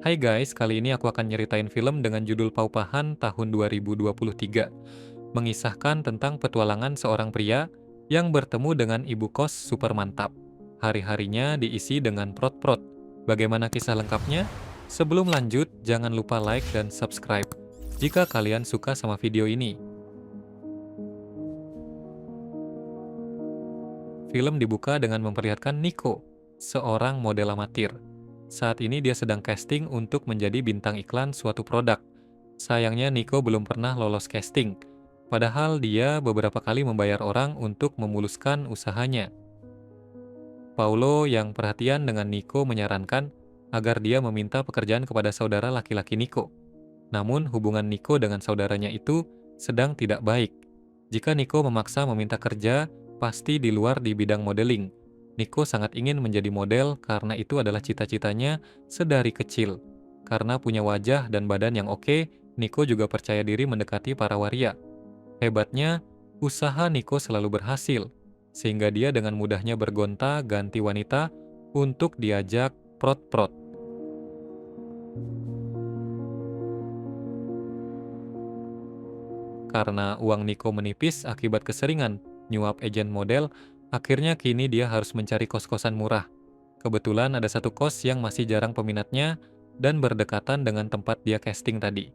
Hai guys, kali ini aku akan nyeritain film dengan judul Paupahan tahun 2023. Mengisahkan tentang petualangan seorang pria yang bertemu dengan ibu kos super mantap. Hari-harinya diisi dengan prot-prot. Bagaimana kisah lengkapnya? Sebelum lanjut, jangan lupa like dan subscribe jika kalian suka sama video ini. Film dibuka dengan memperlihatkan Nico, seorang model amatir. Saat ini dia sedang casting untuk menjadi bintang iklan suatu produk. Sayangnya Nico belum pernah lolos casting, padahal dia beberapa kali membayar orang untuk memuluskan usahanya. Paulo yang perhatian dengan Nico menyarankan agar dia meminta pekerjaan kepada saudara laki-laki Nico. Namun hubungan Nico dengan saudaranya itu sedang tidak baik. Jika Nico memaksa meminta kerja, pasti di luar di bidang modeling. Nico sangat ingin menjadi model karena itu adalah cita-citanya sedari kecil. Karena punya wajah dan badan yang oke, Nico juga percaya diri mendekati para waria. Hebatnya, usaha Nico selalu berhasil, sehingga dia dengan mudahnya bergonta-ganti wanita untuk diajak prot-prot. Karena uang Nico menipis akibat keseringan nyuap agen model, akhirnya kini dia harus mencari kos-kosan murah. Kebetulan ada satu kos yang masih jarang peminatnya dan berdekatan dengan tempat dia casting tadi.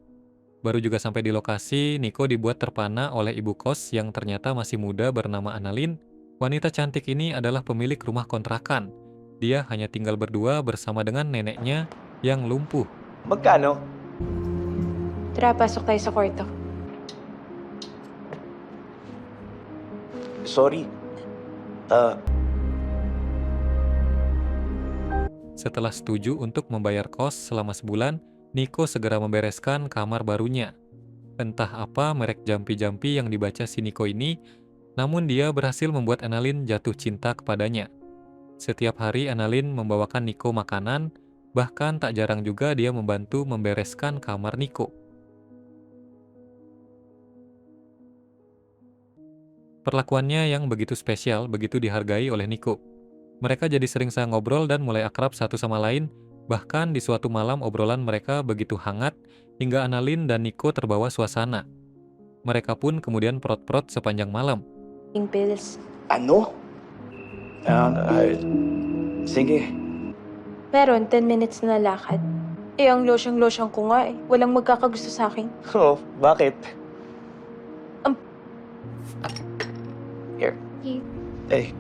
Baru juga sampai di lokasi, Nico dibuat terpana oleh ibu kos yang ternyata masih muda bernama Annalyn. Wanita cantik ini adalah pemilik rumah kontrakan. Dia hanya tinggal berdua bersama dengan neneknya yang lumpuh. Magkano? Tara, pasok tayo sa kwarto. Sorry. Setelah setuju untuk membayar kos selama sebulan, Nico segera membereskan kamar barunya. Entah apa merek jampi-jampi yang dibaca si Nico ini, namun dia berhasil membuat Annalyn jatuh cinta kepadanya. Setiap hari Annalyn membawakan Nico makanan, bahkan tak jarang juga dia membantu membereskan kamar Nico. Perlakuannya yang begitu spesial, begitu dihargai oleh Nico. Mereka jadi sering ngobrol dan mulai akrab satu sama lain, bahkan di suatu malam obrolan mereka begitu hangat hingga Annalyn dan Nico terbawa suasana. Mereka pun kemudian prot-prot sepanjang malam. Pills. Ano? Sige. Meron, 10 minutes na lakad. Ang losyang-losyang ko nga eh. Walang magkakagusto sa akin. Oh, bakit? Um, Here. Eh.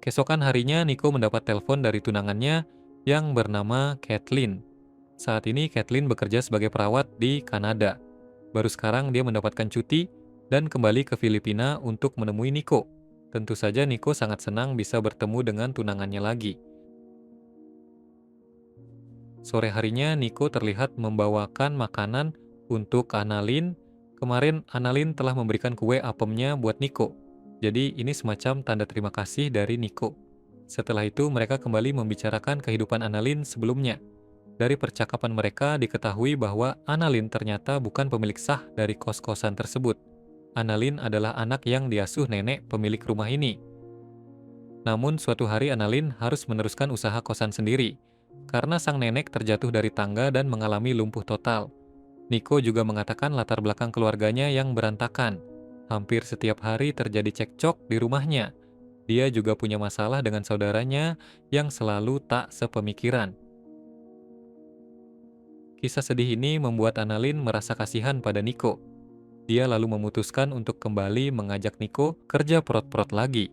Keesokan harinya Nico mendapat telepon dari tunangannya yang bernama Kathleen. Saat ini Kathleen bekerja sebagai perawat di Kanada. Baru sekarang dia mendapatkan cuti dan kembali ke Filipina untuk menemui Nico. Tentu saja Nico sangat senang bisa bertemu dengan tunangannya lagi. Sore harinya Nico terlihat membawakan makanan untuk Annalyn. Kemarin Annalyn telah memberikan kue apemnya buat Nico. Jadi ini semacam tanda terima kasih dari Nico. Setelah itu mereka kembali membicarakan kehidupan Annalyn sebelumnya. Dari percakapan mereka diketahui bahwa Annalyn ternyata bukan pemilik sah dari kos-kosan tersebut. Annalyn adalah anak yang diasuh nenek pemilik rumah ini. Namun suatu hari Annalyn harus meneruskan usaha kosan sendiri, karena sang nenek terjatuh dari tangga dan mengalami lumpuh total. Nico juga mengatakan latar belakang keluarganya yang berantakan. Hampir setiap hari terjadi cekcok di rumahnya. Dia juga punya masalah dengan saudaranya yang selalu tak sepemikiran. Kisah sedih ini membuat Annalyn merasa kasihan pada Nico. Dia lalu memutuskan untuk kembali mengajak Nico kerja prot-prot lagi.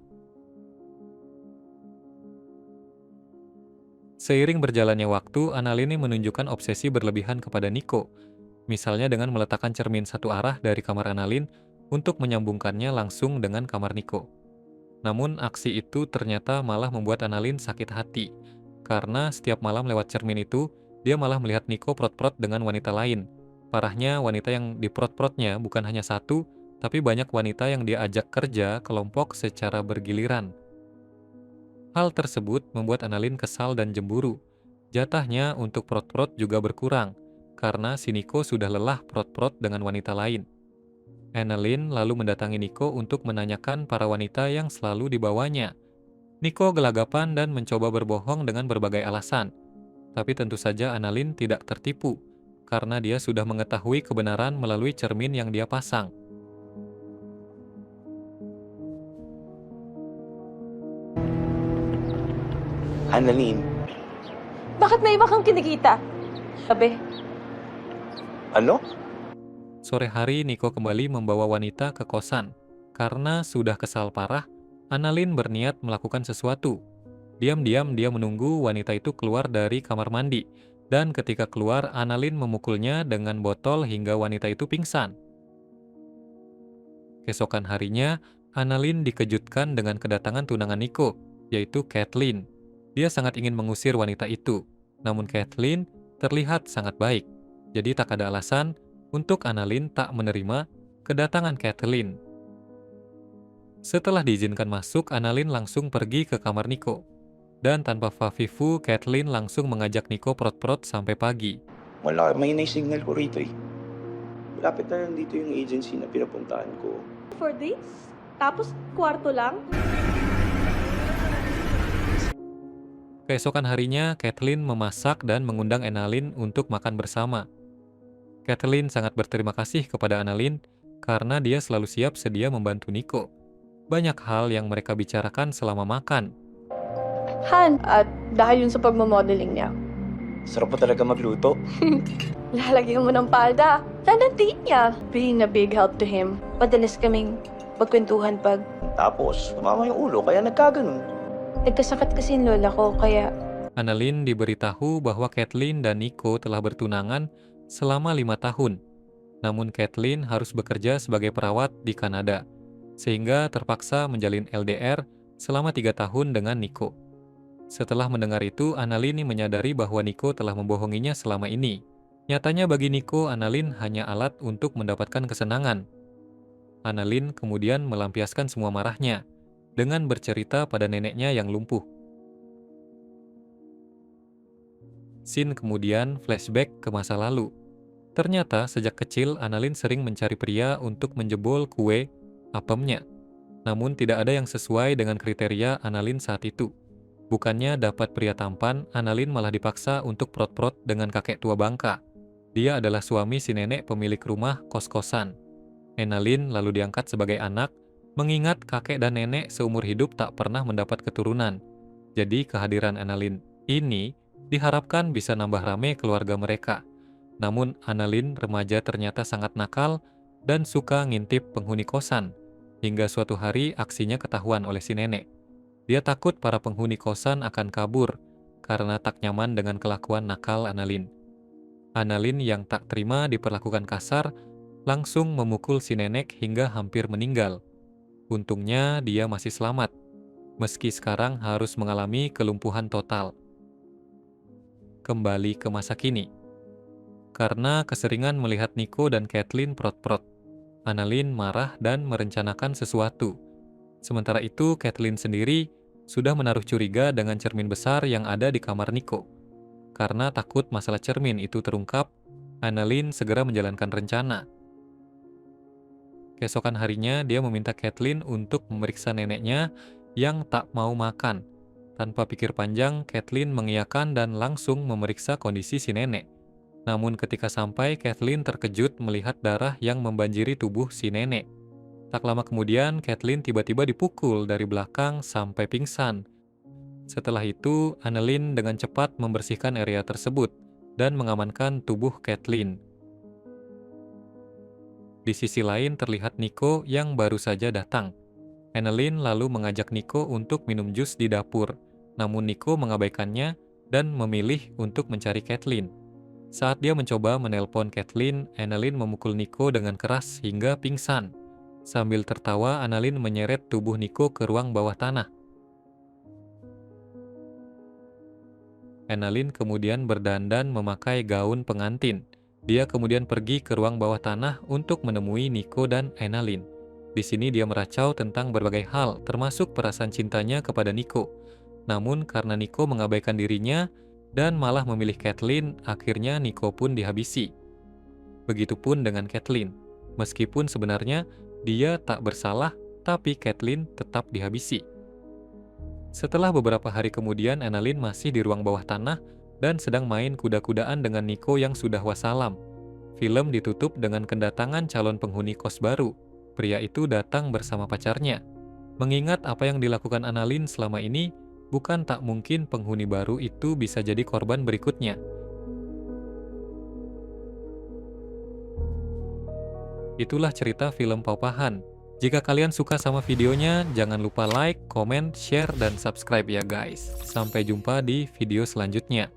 Seiring berjalannya waktu, Annalyn menunjukkan obsesi berlebihan kepada Nico. Misalnya dengan meletakkan cermin satu arah dari kamar Annalyn untuk menyambungkannya langsung dengan kamar Nico. Namun aksi itu ternyata malah membuat Annalyn sakit hati, karena setiap malam lewat cermin itu, dia malah melihat Nico prot-prot dengan wanita lain. Parahnya, wanita yang diprot-protnya bukan hanya satu, tapi banyak wanita yang dia ajak kerja kelompok secara bergiliran. Hal tersebut membuat Annalyn kesal dan cemburu. Jatahnya untuk prot-prot juga berkurang, karena si Nico sudah lelah prot-prot dengan wanita lain. Annalyn lalu mendatangi Nico untuk menanyakan para wanita yang selalu dibawanya. Nico gelagapan dan mencoba berbohong dengan berbagai alasan. tapi tentu saja Annalyn tidak tertipu, karena dia sudah mengetahui kebenaran melalui cermin yang dia pasang. Annalyn, Bakit may iba kang kinikita? Sabi, ano? Sore hari, Nico kembali membawa wanita ke kosan. Karena sudah kesal parah, Annalyn berniat melakukan sesuatu. Diam-diam dia menunggu wanita itu keluar dari kamar mandi, dan ketika keluar, Annalyn memukulnya dengan botol hingga wanita itu pingsan. Keesokan harinya, Annalyn dikejutkan dengan kedatangan tunangan Nico, yaitu Kathleen. Dia sangat ingin mengusir wanita itu, namun Kathleen terlihat sangat baik. Jadi tak ada alasan untuk Annalyn tak menerima kedatangan Kathleen. Setelah diizinkan masuk, Annalyn langsung pergi ke kamar Nico. Dan tanpa fafifu, Kathleen langsung mengajak Nico prot-prot sampai pagi. Wala, may signal ko rito eh. Malapit na lang dito yung agency na pinapuntahan ko. for this? Tapos kwarto lang? Keesokan harinya, Kathleen memasak dan mengundang Annalyn untuk makan bersama. Kathleen sangat berterima kasih kepada Annalyn karena dia selalu siap sedia membantu Nico. Banyak hal yang mereka bicarakan selama makan. Han, at dahil yun sa pagmamodeling niya. Sarap pa talaga magluto. Lalagyan mo ng palda. Tanantiin niya. Being a big help to him. Madalas kaming magkwentuhan pag Tapos, tumama yung ulo, kaya nagkaganon. nagkasakit kasi yung lola ko, kaya Annalyn diberitahu bahwa Kathleen dan Nico telah bertunangan selama 5 tahun. Namun Kathleen harus bekerja sebagai perawat di Kanada, sehingga terpaksa menjalin LDR selama 3 tahun dengan Nico. Setelah mendengar itu, Annalyn menyadari bahwa Nico telah membohonginya selama ini. Nyatanya bagi Nico, Annalyn hanya alat untuk mendapatkan kesenangan. Annalyn kemudian melampiaskan semua marahnya dengan bercerita pada neneknya yang lumpuh. Scene kemudian flashback ke masa lalu. Ternyata sejak kecil Annalyn sering mencari pria untuk menjebol kue apemnya. Namun tidak ada yang sesuai dengan kriteria Annalyn saat itu. Bukannya dapat pria tampan, Annalyn malah dipaksa untuk prot-prot dengan kakek tua bangka. Dia adalah suami si nenek pemilik rumah kos-kosan. Annalyn lalu diangkat sebagai anak, mengingat kakek dan nenek seumur hidup tak pernah mendapat keturunan. Jadi kehadiran Annalyn ini diharapkan bisa nambah rame keluarga mereka. Namun Annalyn remaja ternyata sangat nakal dan suka ngintip penghuni kosan. Hingga suatu hari aksinya ketahuan oleh si nenek. Dia takut para penghuni kosan akan kabur karena tak nyaman dengan kelakuan nakal Annalyn. Annalyn yang tak terima diperlakukan kasar langsung memukul si nenek hingga hampir meninggal. Untungnya dia masih selamat, meski sekarang harus mengalami kelumpuhan total. Kembali ke masa kini. Karena keseringan melihat Nico dan Kathleen prot-prot, Annalyn marah dan merencanakan sesuatu. Sementara itu, Kathleen sendiri sudah menaruh curiga dengan cermin besar yang ada di kamar Nico. Karena takut masalah cermin itu terungkap, Annalyn segera menjalankan rencana. Keesokan harinya, dia meminta Kathleen untuk memeriksa neneknya yang tak mau makan. Tanpa pikir panjang, Kathleen mengiyakan dan langsung memeriksa kondisi si nenek. Namun ketika sampai, Kathleen terkejut melihat darah yang membanjiri tubuh si nenek. Tak lama kemudian, Kathleen tiba-tiba dipukul dari belakang sampai pingsan. Setelah itu, Annalyn dengan cepat membersihkan area tersebut dan mengamankan tubuh Kathleen. Di sisi lain terlihat Nico yang baru saja datang. Annalyn lalu mengajak Nico untuk minum jus di dapur, namun Nico mengabaikannya dan memilih untuk mencari Kathleen. Saat dia mencoba menelpon Kathleen, Annalyn memukul Nico dengan keras hingga pingsan. Sambil tertawa, Annalyn menyeret tubuh Nico ke ruang bawah tanah. Annalyn kemudian berdandan memakai gaun pengantin. Dia kemudian pergi ke ruang bawah tanah untuk menemui Nico dan Annalyn. Di sini dia meracau tentang berbagai hal, termasuk perasaan cintanya kepada Nico. Namun karena Nico mengabaikan dirinya dan malah memilih Kathleen, akhirnya Nico pun dihabisi. Begitupun dengan Kathleen. Meskipun sebenarnya dia tak bersalah, tapi Kathleen tetap dihabisi. Setelah beberapa hari kemudian, Annalyn masih di ruang bawah tanah dan sedang main kuda-kudaan dengan Nico yang sudah wassalam. Film ditutup dengan kedatangan calon penghuni kos baru. Pria itu datang bersama pacarnya. Mengingat apa yang dilakukan Annalyn selama ini, bukan tak mungkin penghuni baru itu bisa jadi korban berikutnya. Itulah cerita film Paupahan. Jika kalian suka sama videonya, jangan lupa like, comment, share, dan subscribe ya guys. Sampai jumpa di video selanjutnya.